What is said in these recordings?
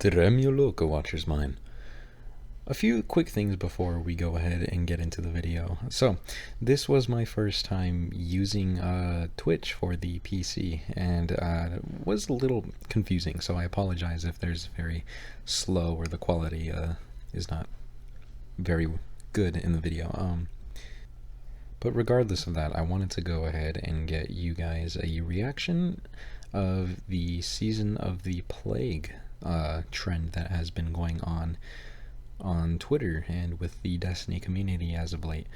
Drem your local watcher's mine. A few quick things before we go ahead and get into the video. So, this was my first time using Twitch for the PC, and it was a little confusing, so I apologize if there's very slow or the quality is not very good in the video. But regardless of that, I wanted to go ahead and get you guys a reaction of the Season of the Plague trend that has been going on Twitter and with the Destiny community as of late.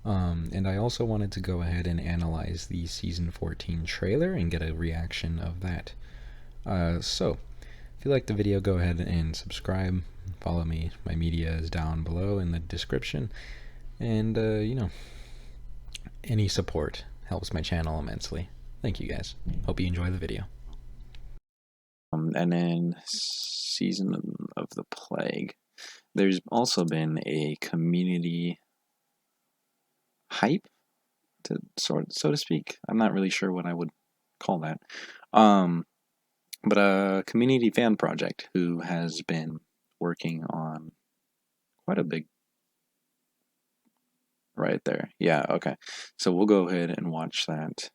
And I also wanted to go ahead and analyze the Season 14 trailer and get a reaction of that. So, if you like the video, go ahead and subscribe, follow me. My media is down below in the description. And, any support helps my channel immensely. Thank you guys. Hope you enjoy the video. And then Season of the Plague. There's also been a community hype, so to speak. I'm not really sure what I would call that. But a community fan project who has been working on quite a big right there. Yeah, okay. So we'll go ahead and watch that.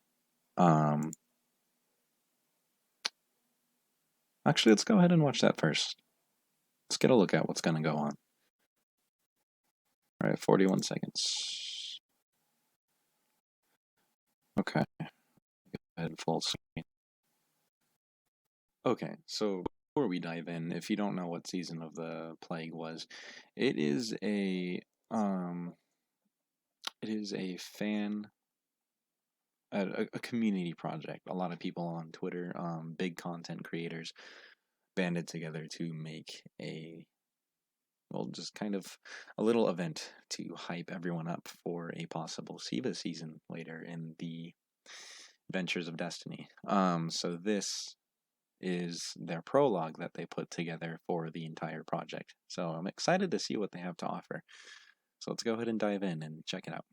Actually, let's go ahead and watch that first. Let's get a look at what's going to go on. All right, 41 seconds. Okay. Go ahead, full screen. Okay, so before we dive in, if you don't know what Season of the Plague was, it is a fan, a community project. A lot of people on Twitter, big content creators, banded together to make just kind of a little event to hype everyone up for a possible SIVA season later in the Adventures of Destiny. So this is their prologue that they put together for the entire project. So I'm excited to see what they have to offer. So let's go ahead and dive in and check it out.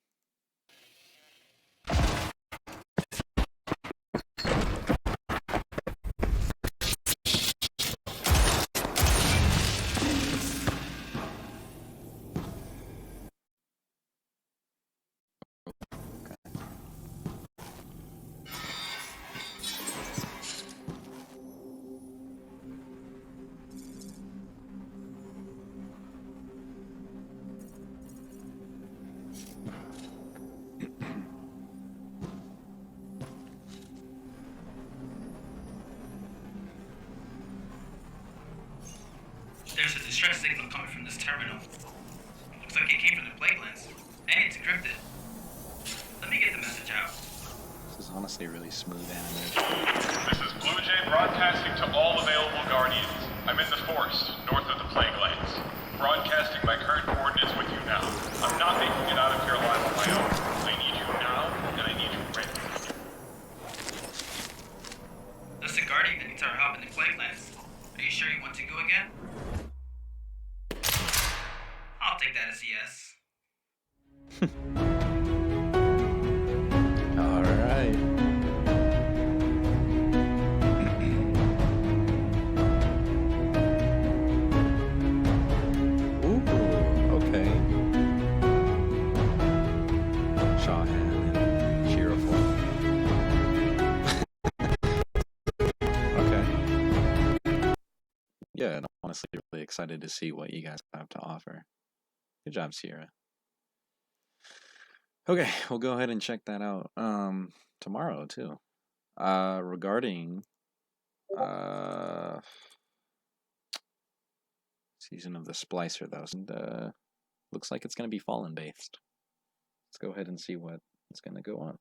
There's a distress signal coming from this terminal. Looks like it came from the plague lens, and it's encrypted. Let me get the message out. This is honestly really smooth animation. This is Blue Jay broadcasting to all available Guardians. I'm in the Forest, north of the plague lands. Broadcasting my current coordinates with you now. I'm not making it out of here alive on my own. I need you now, and I need you ready. Listen, Guardian needs our help in the plague lands. Are you sure you want to go again? I'll take that as a yes. All right. Ooh, okay. Shahan and cheerful. Okay. Yeah, and I'm honestly really excited to see what you guys have to offer. Good job, Sierra. Okay, we'll go ahead and check that out tomorrow too. Regarding Season of the Splicer though, and looks like it's gonna be Fallen based. Let's go ahead and see what is gonna go on.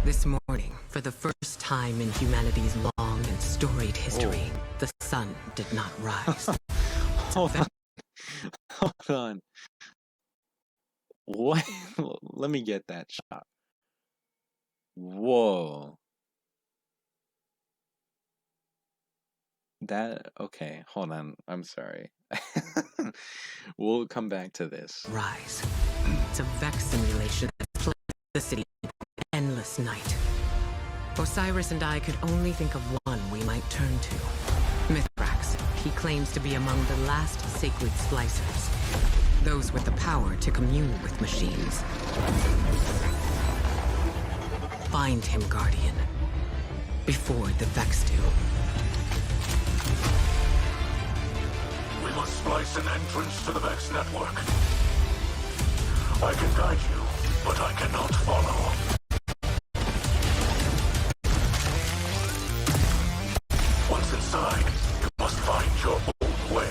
This morning, for the first time in humanity's long and storied history, the sun did not rise. Hold on. Hold on. What? Let me get that shot. Whoa. Okay, hold on. I'm sorry. We'll come back to this. Rise. It's a Vex simulation that plagued the city endless night. Osiris and I could only think of one we might turn to. Mithrax. He claims to be among the last sacred splicers. Those with the power to commune with machines. Find him, Guardian. Before the Vex do. We must splice an entrance to the Vex network. I can guide you, but I cannot follow. Once inside, you must find your own way.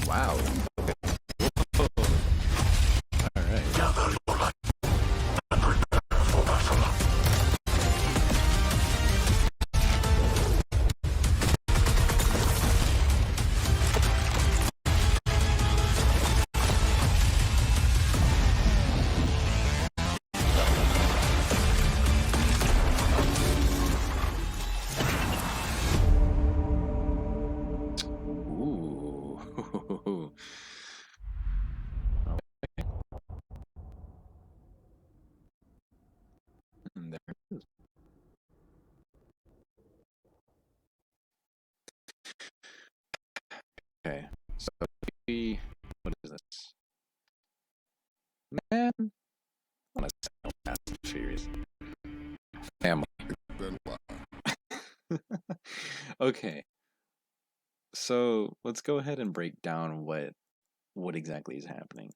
Wow. Alright. Gather your light and prepare for battle. Ooh. Okay. And there it is. Okay. So what is this? Man, I want to sound Fast and Furious. Family. Okay. So let's go ahead and break down what exactly is happening.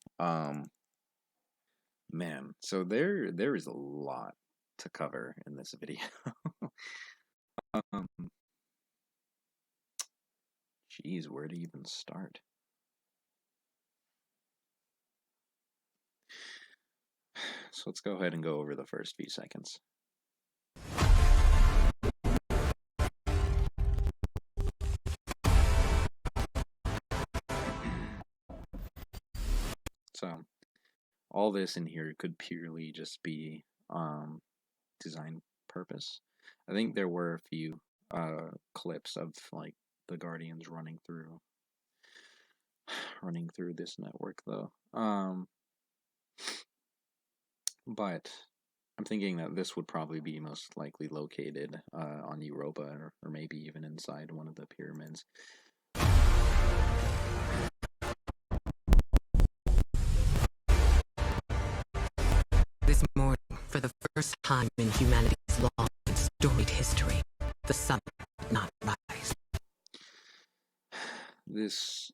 Man, so there is a lot to cover in this video. um, Geez, where to even start? So let's go ahead and go over the first few seconds. So all this in here could purely just be design purpose. I think there were a few clips of like the Guardians running through this network though. But I'm thinking that this would probably be most likely located on Europa or maybe even inside one of the pyramids. This morning, for the first time in humanity's long and storied history, the sun did not rise. This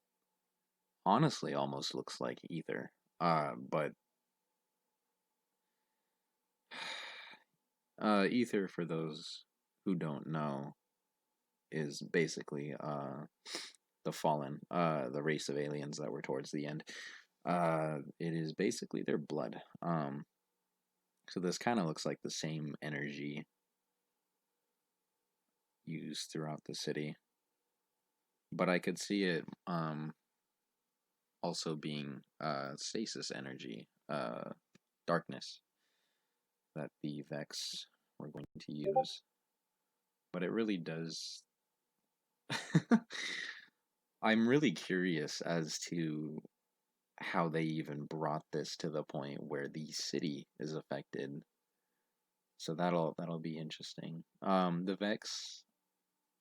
honestly almost looks like ether, but ether, for those who don't know, is basically the fallen, the race of aliens that were towards the end. It is basically their blood. So this kind of looks like the same energy used throughout the city, but I could see it also being stasis energy, darkness that the Vex were going to use. But it really does. I'm really curious as to how they even brought this to the point where the city is affected. So that'll be interesting. The Vex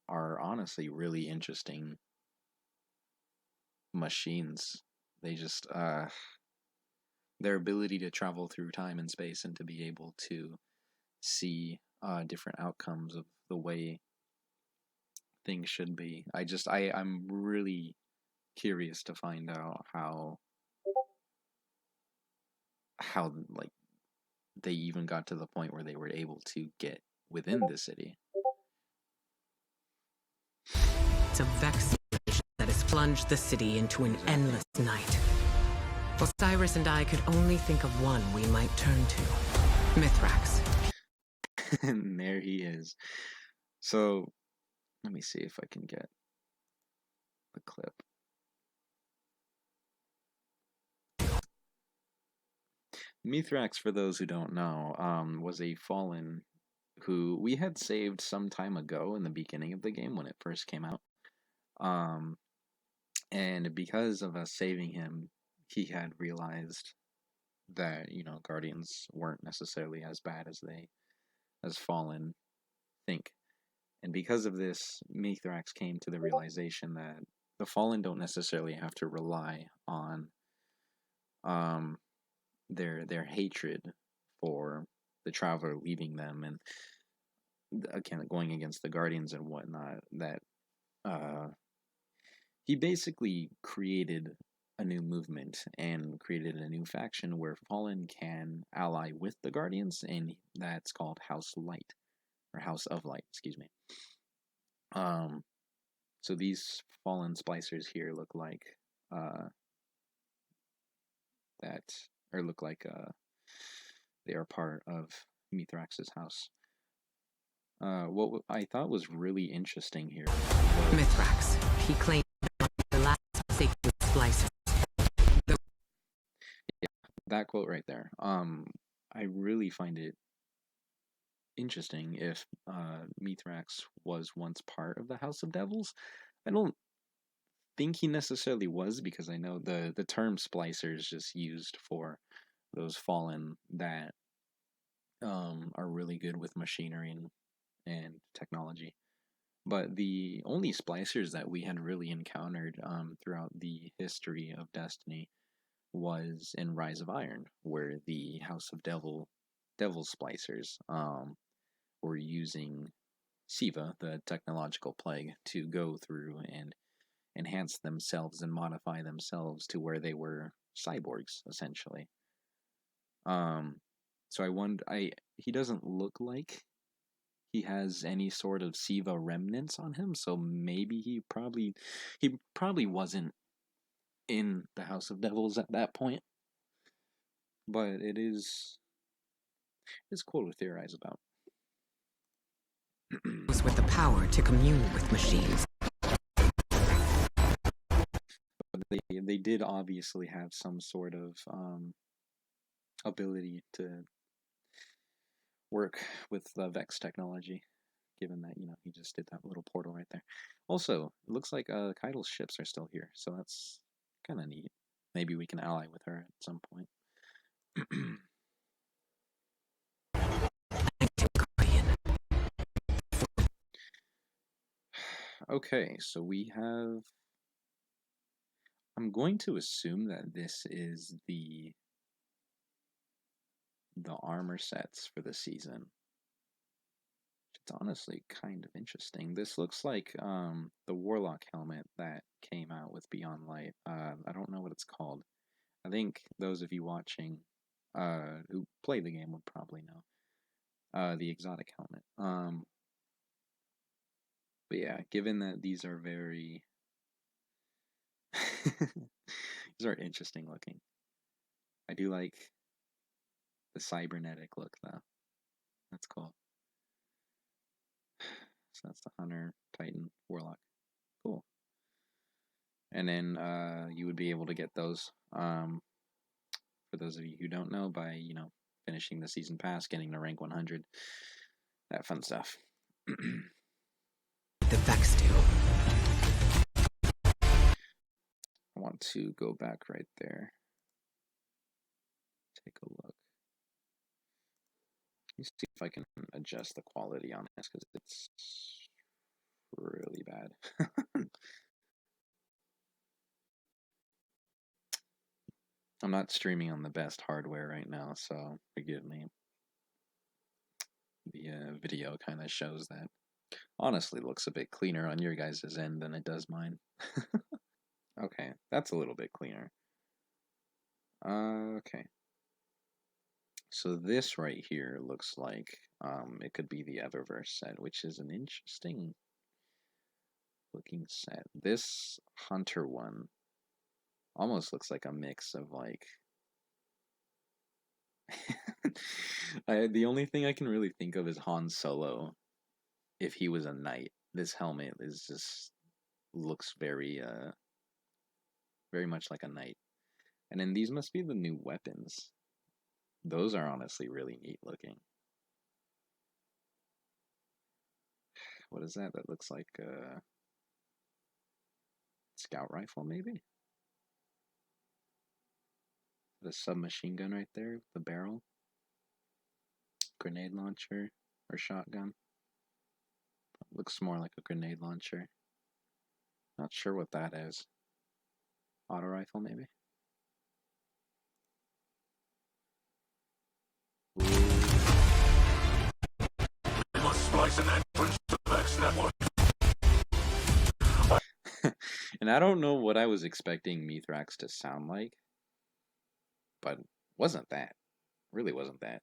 are honestly really interesting machines. They just their ability to travel through time and space and to be able to see different outcomes of the way things should be. I'm really curious to find out how how like they even got to the point where they were able to get within the city. It's a vexation that has plunged the city into an endless night. Osiris and I could only think of one we might turn to. Mithrax. And there he is. So let me see if I can get the clip. Mithrax, for those who don't know, was a fallen who we had saved some time ago in the beginning of the game when it first came out. And because of us saving him, he had realized that, you know, Guardians weren't necessarily as bad as Fallen think. And because of this, Mithrax came to the realization that the Fallen don't necessarily have to rely on their hatred for the Traveler leaving them and again going against the Guardians and whatnot. That he basically created a new movement and created a new faction where Fallen can ally with the Guardians, and that's called House Light, or House of Light, excuse me. So these Fallen splicers here look like they are part of Mithrax's house. What I thought was really interesting here was Mithrax. He claimed the last sacred splicer. that quote right there. I really find it interesting if Mithrax was once part of the House of Devils. I don't think he necessarily was, because I know the term splicer is just used for those fallen that are really good with machinery and technology. But the only splicers that we had really encountered throughout the history of Destiny was in Rise of Iron, where the House of Devil splicers were using Siva, the technological plague, to go through and enhance themselves and modify themselves to where they were cyborgs, essentially. So I wonder, he doesn't look like he has any sort of Siva remnants on him, so maybe he probably wasn't in the House of Devils at that point. But it's cool to theorize about. Was with the power to commune with machines. But they did obviously have some sort of ability to work with the Vex technology, given that, you know, he just did that little portal right there. Also, it looks like Keidel's ships are still here, so that's kind of neat. Maybe we can ally with her at some point. Okay, so we have... I'm going to assume that this is the armor sets for the season. It's honestly kind of interesting. This looks like the Warlock helmet that came out with Beyond Light. I don't know what it's called. I think those of you watching who play the game would probably know. The exotic helmet. But yeah, given that these are very... these are interesting looking. I do like the cybernetic look, though. That's cool. So that's the Hunter, Titan, Warlock. Cool. And then you would be able to get those, for those of you who don't know, by, you know, finishing the season pass, getting to rank 100. That fun stuff. The Vex do. I want to go back right there. Take a look. Let me see if I can adjust the quality on this, because it's really bad. I'm not streaming on the best hardware right now, so forgive me. The video kind of shows that. Honestly, looks a bit cleaner on your guys' end than it does mine. Okay, that's a little bit cleaner. Okay. So this right here looks like it could be the Eververse set, which is an interesting looking set. This Hunter one almost looks like a mix of like the only thing I can really think of is Han Solo if he was a knight. This helmet is just looks very very much like a knight. And then these must be the new weapons. Those are honestly really neat looking. What is that? That looks like a scout rifle, maybe? The submachine gun right there, the barrel. Grenade launcher or shotgun. Looks more like a grenade launcher. Not sure what that is. Auto rifle, maybe? We must splice an entrance to the Vex network. And I don't know what I was expecting Mithrax to sound like, but wasn't that. Really wasn't that.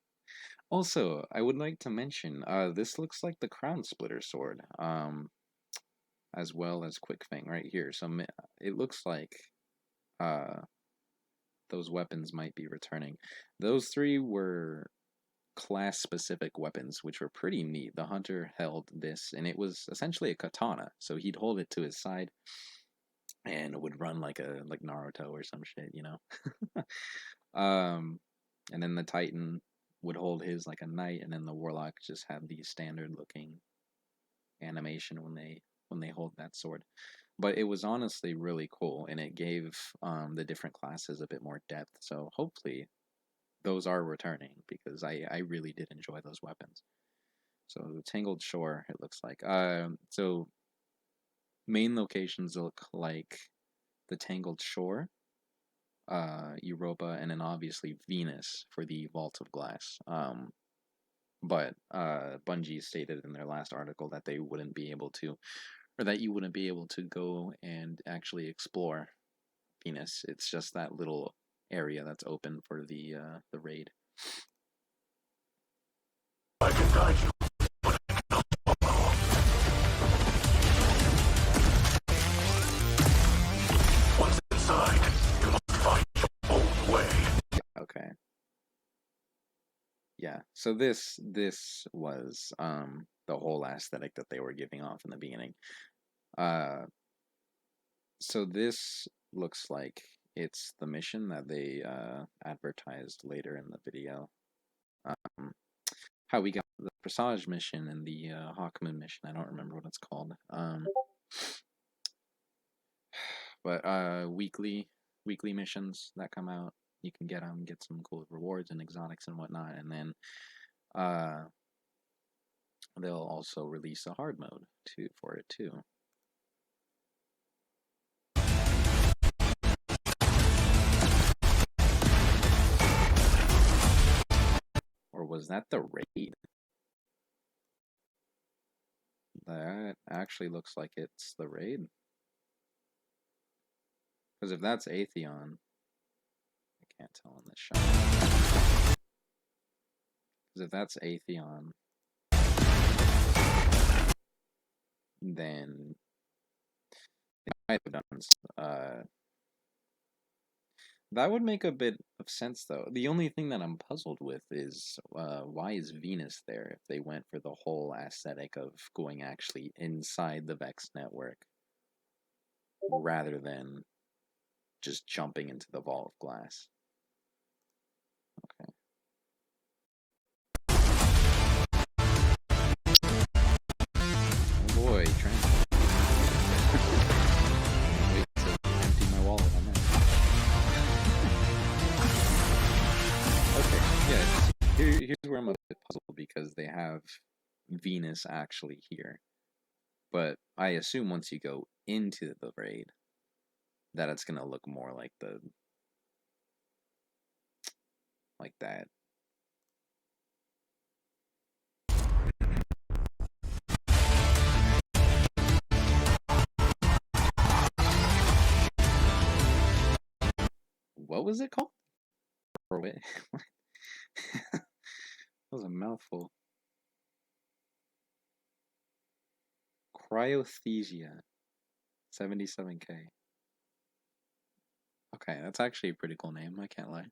Also, I would like to mention, this looks like the Crown Splitter sword, as well as Quick Fang right here. So it looks like those weapons might be returning. Those three were class-specific weapons, which were pretty neat. The Hunter held this, and it was essentially a katana. So he'd hold it to his side, and it would run like Naruto or some shit, you know. And then the Titan would hold his like a knight, and then the Warlock just had the standard-looking animation when they hold that sword. But it was honestly really cool, and it gave the different classes a bit more depth. So hopefully those are returning, because I really did enjoy those weapons. So Tangled Shore, it looks like. So main locations look like the Tangled Shore, Europa, and then obviously Venus for the Vault of Glass. But Bungie stated in their last article that they wouldn't be able to, or that you wouldn't be able to go and actually explore Venus. It's just that little area that's open for the raid. I can guide you, but I cannot follow. Once inside, you must find your own way. Okay. Yeah. So this was the whole aesthetic that they were giving off in the beginning. So this looks like it's the mission that they advertised later in the video. How we got the Presage mission and the Hawkmoon mission. I don't remember what it's called. But weekly missions that come out, you can get them, get some cool rewards and exotics and whatnot, and then they'll also release a hard mode for it too. Or was that the raid? That actually looks like it's the raid. Because if that's Atheon, I can't tell in this shot. Because if that's Atheon, then it might have done. That would make a bit of sense, though. The only thing that I'm puzzled with is why is Venus there if they went for the whole aesthetic of going actually inside the Vex network rather than just jumping into the Vault of Glass. Okay. Oh boy, transfer. Wait to empty my wallet on that. Okay, yeah, here's where I'm a bit puzzled, because they have Venus actually here. But I assume once you go into the raid, that it's gonna look more like that. What was it called? That was a mouthful. Cryothesia. 77k. Okay, that's actually a pretty cool name, I can't lie.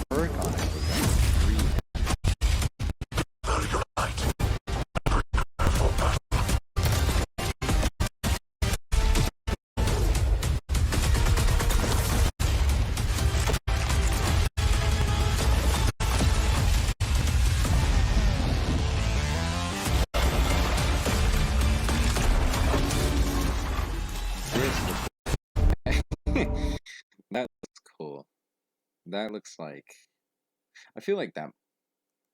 Perk on it was like 3. You're right. That looks cool. That looks like... I feel like that...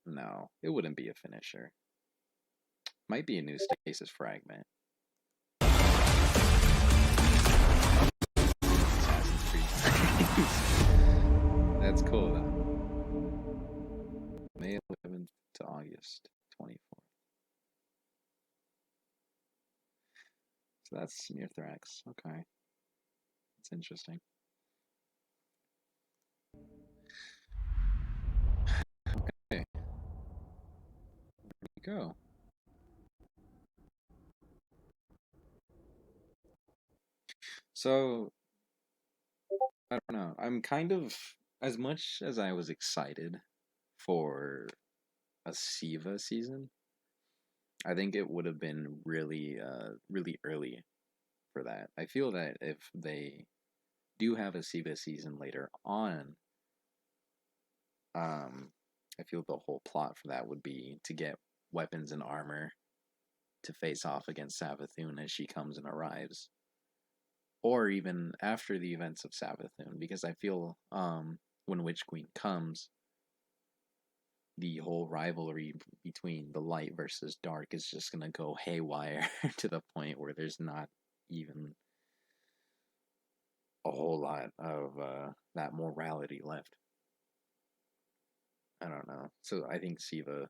No, it wouldn't be a finisher. Might be a new stasis fragment. Assassin's Creed. That's cool though. May 11th to August 24th. So that's Mirthrax. Okay. That's interesting. Okay. There we go. So, I don't know. I'm kind of, as much as I was excited for a Siva season, I think it would have been really, really early for that. I feel that if they do have a Siva season later on, I feel the whole plot for that would be to get weapons and armor to face off against Savathun as she comes and arrives. Or even after the events of Savathun, because I feel when Witch Queen comes, the whole rivalry between the light versus dark is just gonna go haywire to the point where there's not even a whole lot of that morality left. I don't know. So I think Siva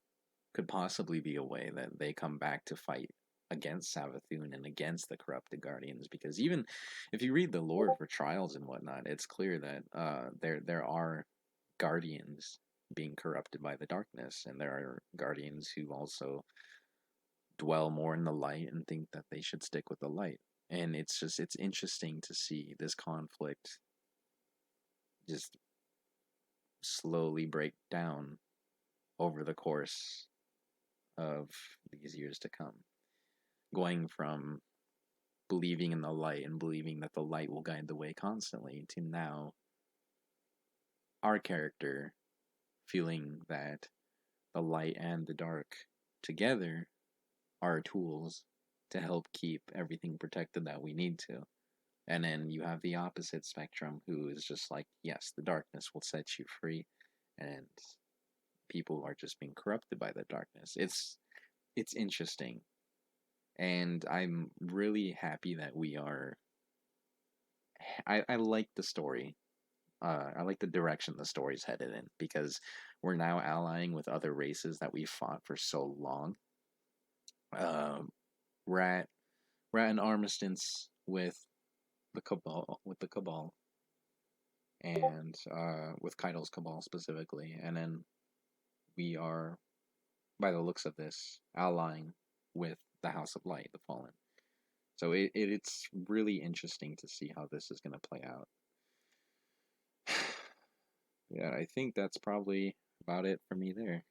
could possibly be a way that they come back to fight against Savathun and against the corrupted guardians, because even if you read the lore for trials and whatnot, it's clear that there are guardians being corrupted by the darkness, and there are guardians who also dwell more in the light and think that they should stick with the light. And it's interesting to see this conflict just slowly break down over the course of these years to come, going from believing in the light and believing that the light will guide the way constantly to now our character feeling that the light and the dark together are tools to help keep everything protected that we need to. And then you have the opposite spectrum who is just like, yes, the darkness will set you free, and people are just being corrupted by the darkness. It's interesting. And I'm really happy that we are... I like the story. I like the direction the story's headed in, because we're now allying with other races that we fought for so long. We're at an armistice with the Cabal, and with Kaido's Cabal specifically, and then we are, by the looks of this, allying with the House of Light, the Fallen. So it's really interesting to see how this is going to play out. Yeah, I think that's probably about it for me there.